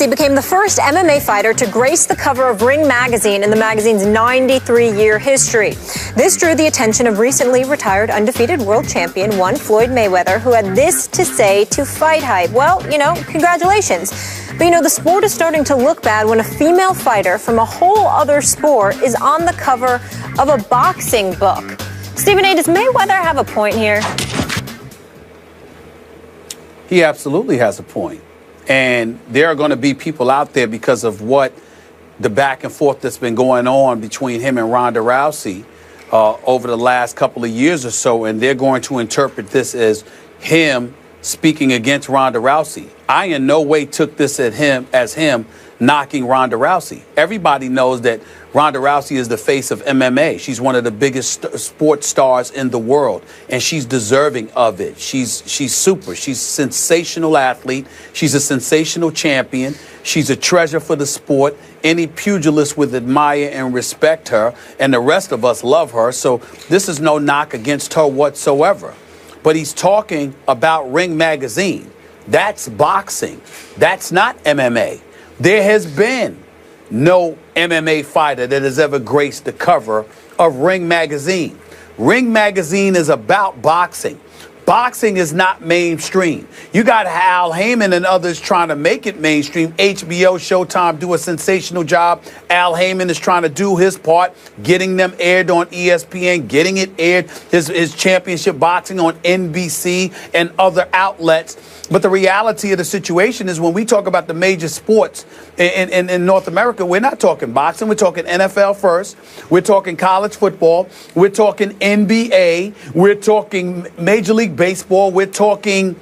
Rousey became the first MMA fighter to grace the cover of Ring magazine in the magazine's 93-year history. This drew the attention of recently retired undefeated world champion one Floyd Mayweather, who had this to say to Fight Hype. Well, congratulations. But the sport is starting to look bad when a female fighter from a whole other sport is on the cover of a boxing book. Stephen A., does Mayweather have a point here? He absolutely has a point. And there are going to be people out there because of what the back and forth that's been going on between him and Ronda Rousey over the last couple of years or so, and they're going to interpret this as him speaking against Ronda Rousey. I in no way took this as him knocking Ronda Rousey. Everybody knows that Ronda Rousey is the face of MMA. She's one of the biggest sports stars in the world, and she's deserving of it. She's super. She's a sensational athlete. She's a sensational champion. She's a treasure for the sport. Any pugilist would admire and respect her, and the rest of us love her. So this is no knock against her whatsoever. But he's talking about Ring magazine. That's boxing. That's not MMA. There has been no MMA fighter that has ever graced the cover of Ring magazine. Ring magazine is about boxing. Boxing is not mainstream. You got Al Heyman and others trying to make it mainstream. HBO, Showtime do a sensational job. Al Heyman is trying to do his part, getting them aired on ESPN, getting it aired, his championship boxing on NBC and other outlets. But the reality of the situation is when we talk about the major sports in North America, we're not talking boxing. We're talking NFL first. We're talking college football. We're talking NBA. We're talking Major League Baseball. We're talking,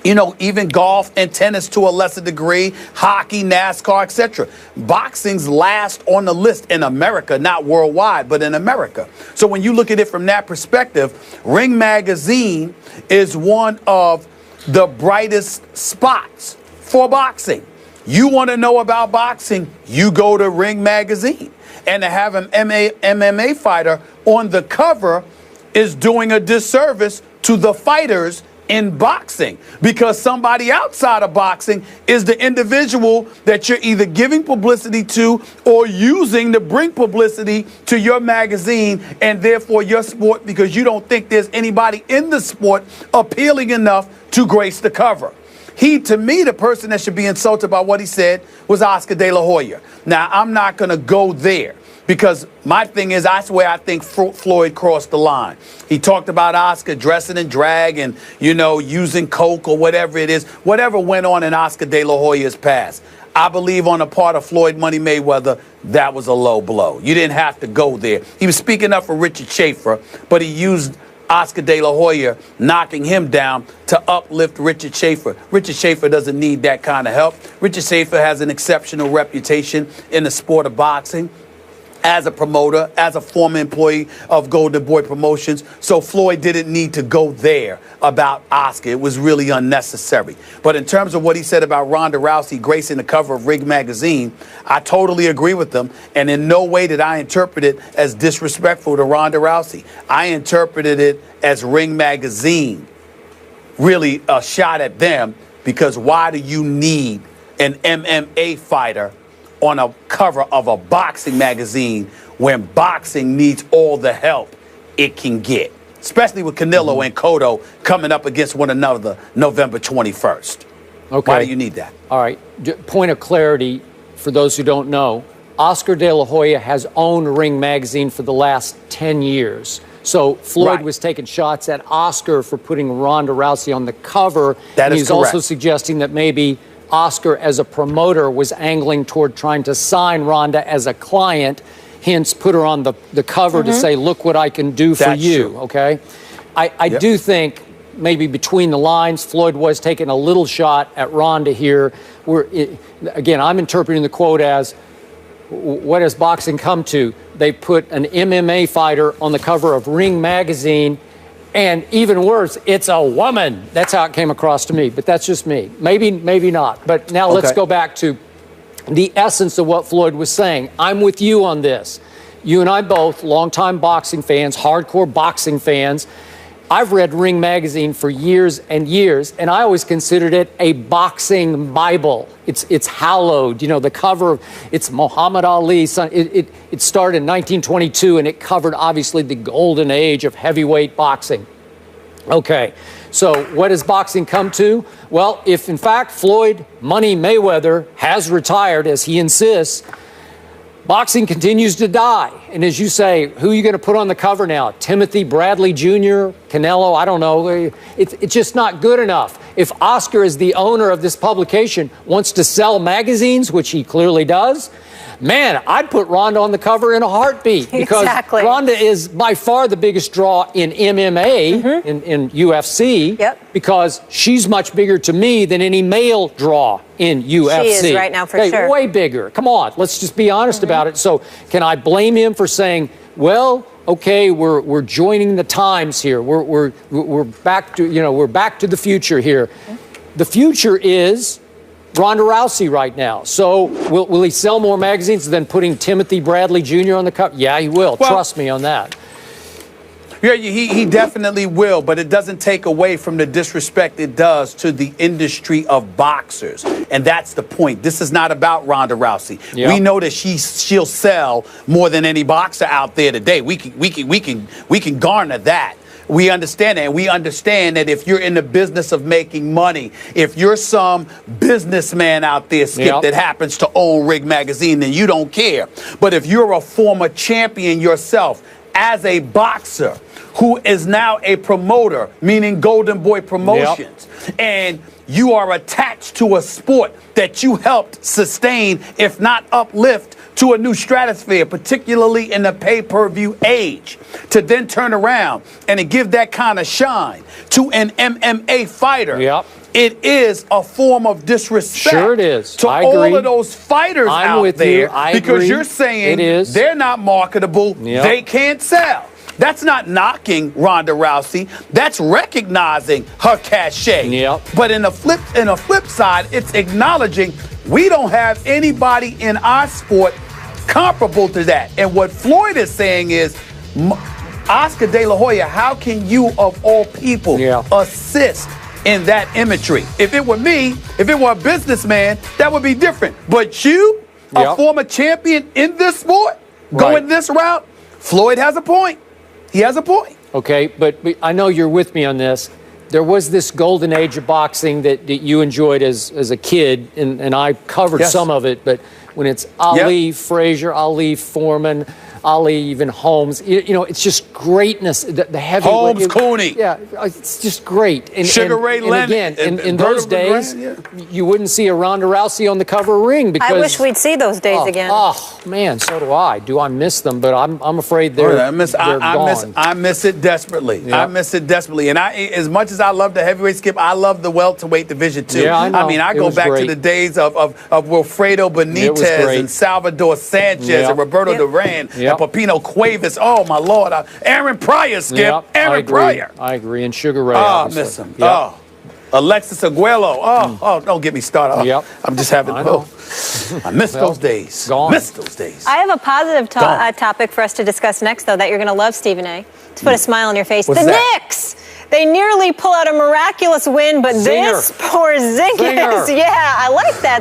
even golf and tennis to a lesser degree, hockey, NASCAR, etc. Boxing's last on the list in America, not worldwide, but in America. So when you look at it from that perspective, Ring magazine is one of the brightest spots for boxing. You want to know about boxing, you go to Ring magazine. And to have an MMA fighter on the cover is doing a disservice to the fighters in boxing, because somebody outside of boxing is the individual that you're either giving publicity to or using to bring publicity to your magazine and therefore your sport, because you don't think there's anybody in the sport appealing enough to grace the cover. To me, the person that should be insulted by what he said was Oscar De La Hoya. Now, I'm not going to go there, because my thing is, I swear I think Floyd crossed the line. He talked about Oscar dressing in drag and, using coke or whatever it is, whatever went on in Oscar De La Hoya's past. I believe on the part of Floyd Money Mayweather, that was a low blow. You didn't have to go there. He was speaking up for Richard Schaefer, but he used Oscar De La Hoya knocking him down to uplift Richard Schaefer. Richard Schaefer doesn't need that kind of help. Richard Schaefer has an exceptional reputation in the sport of boxing as a promoter, as a former employee of Golden Boy Promotions. So Floyd didn't need to go there about Oscar. It was really unnecessary. But in terms of what he said about Ronda Rousey gracing the cover of Ring magazine, I totally agree with him. And in no way did I interpret it as disrespectful to Ronda Rousey. I interpreted it as Ring magazine really a shot at them, because why do you need an MMA fighter on a cover of a boxing magazine when boxing needs all the help it can get, especially with Canelo and Cotto coming up against one another November 21st. Okay. Why do you need that? All right. Point of clarity for those who don't know, Oscar De La Hoya has owned Ring magazine for the last 10 years. So Floyd was taking shots at Oscar for putting Ronda Rousey on the cover. That is he's correct. also suggesting that maybe Oscar, as a promoter, was angling toward trying to sign Ronda as a client, hence put her on the cover to say, look what I can do for you, okay? I do think maybe between the lines, Floyd was taking a little shot at Ronda here. Again, I'm interpreting the quote as, what has boxing come to? They put an MMA fighter on the cover of Ring magazine, and even worse, it's a woman. That's how it came across to me, but that's just me. Maybe not. But now let's go back to the essence of what Floyd was saying. I'm with you on this. You and I both, longtime boxing fans, hardcore boxing fans. I've read Ring magazine for years and years, and I always considered it a boxing Bible. It's hallowed. You know, the cover, it's Muhammad Ali's son. It started in 1922, and it covered, obviously, the golden age of heavyweight boxing. Okay, so what has boxing come to? Well, if, in fact, Floyd Money Mayweather has retired, as he insists, boxing continues to die. And as you say, who are you going to put on the cover now? Timothy Bradley Jr., Canelo? I don't know. It's just not good enough. If Oscar, as the owner of this publication, wants to sell magazines, which he clearly does, man, I'd put Ronda on the cover in a heartbeat, because Ronda is by far the biggest draw in MMA, in UFC, because she's much bigger to me than any male draw in UFC. She is right now, for sure. Way bigger. Come on, let's just be honest about it. So can I blame him for saying, well, okay, we're joining the times here. We're back to, you know, we're back to the future here. The future is Ronda Rousey right now. So will he sell more magazines than putting Timothy Bradley Jr. on the cover? Yeah, he will. Well, trust me on that. Yeah, he definitely will, but it doesn't take away from the disrespect it does to the industry of boxers. And that's the point. This is not about Ronda Rousey. We know that she'll sell more than any boxer out there today. We can garner that. We understand that. And we understand that if you're in the business of making money, if you're some businessman out there, Skip, that happens to own Ring magazine, then you don't care. But if you're a former champion yourself, as a boxer who is now a promoter, meaning Golden Boy Promotions, and you are attached to a sport that you helped sustain, if not uplift, to a new stratosphere, particularly in the pay-per-view age, to then turn around and to give that kind of shine to an MMA fighter. It is a form of disrespect. Sure it is. To all of those fighters out there, because you're saying they're not marketable, they can't sell. That's not knocking Ronda Rousey. That's recognizing her cachet. But in a flip side, it's acknowledging we don't have anybody in our sport comparable to that. And what Floyd is saying is, Oscar De La Hoya, how can you, of all people, assist in that imagery? If it were me, if it were a businessman, that would be different. But you, a former champion in this sport, going this route, Floyd has a point. He has a point. Okay, but I know you're with me on this. There was this golden age of boxing that you enjoyed as a kid, and I covered some of it, but when it's Ali, Frazier, Ali, Foreman, Ali, even Holmes, you know, it's just greatness. The heavy Holmes, Cooney. Yeah, it's just great. And, Sugar Ray Leonard. Again, in those days, you wouldn't see a Ronda Rousey on the cover of Ring, because I wish we'd see those days again. Oh man, so do I. Do I miss them? But I'm afraid they're gone. I miss it desperately. I miss it desperately. And as much as I love the heavyweight, Skip, I love the welterweight division too. Yeah, I know. I mean, I go back to the days of Wilfredo Benitez and Salvador Sanchez and Roberto Duran and Pepino Cuevas. Oh my Lord, Aaron Pryor, Skip. Aaron Pryor. I agree. And Sugar Ray. Oh, I miss him. Oh, Alexis Aguero. Oh, don't get me started. I'm just having I miss those days. Miss those days. I have a positive topic for us to discuss next, though, that you're going to love, Stephen A. To put a smile on your face. What's the that? Knicks. They nearly pull out a miraculous win, but this poor Zinger. Yeah, I like that.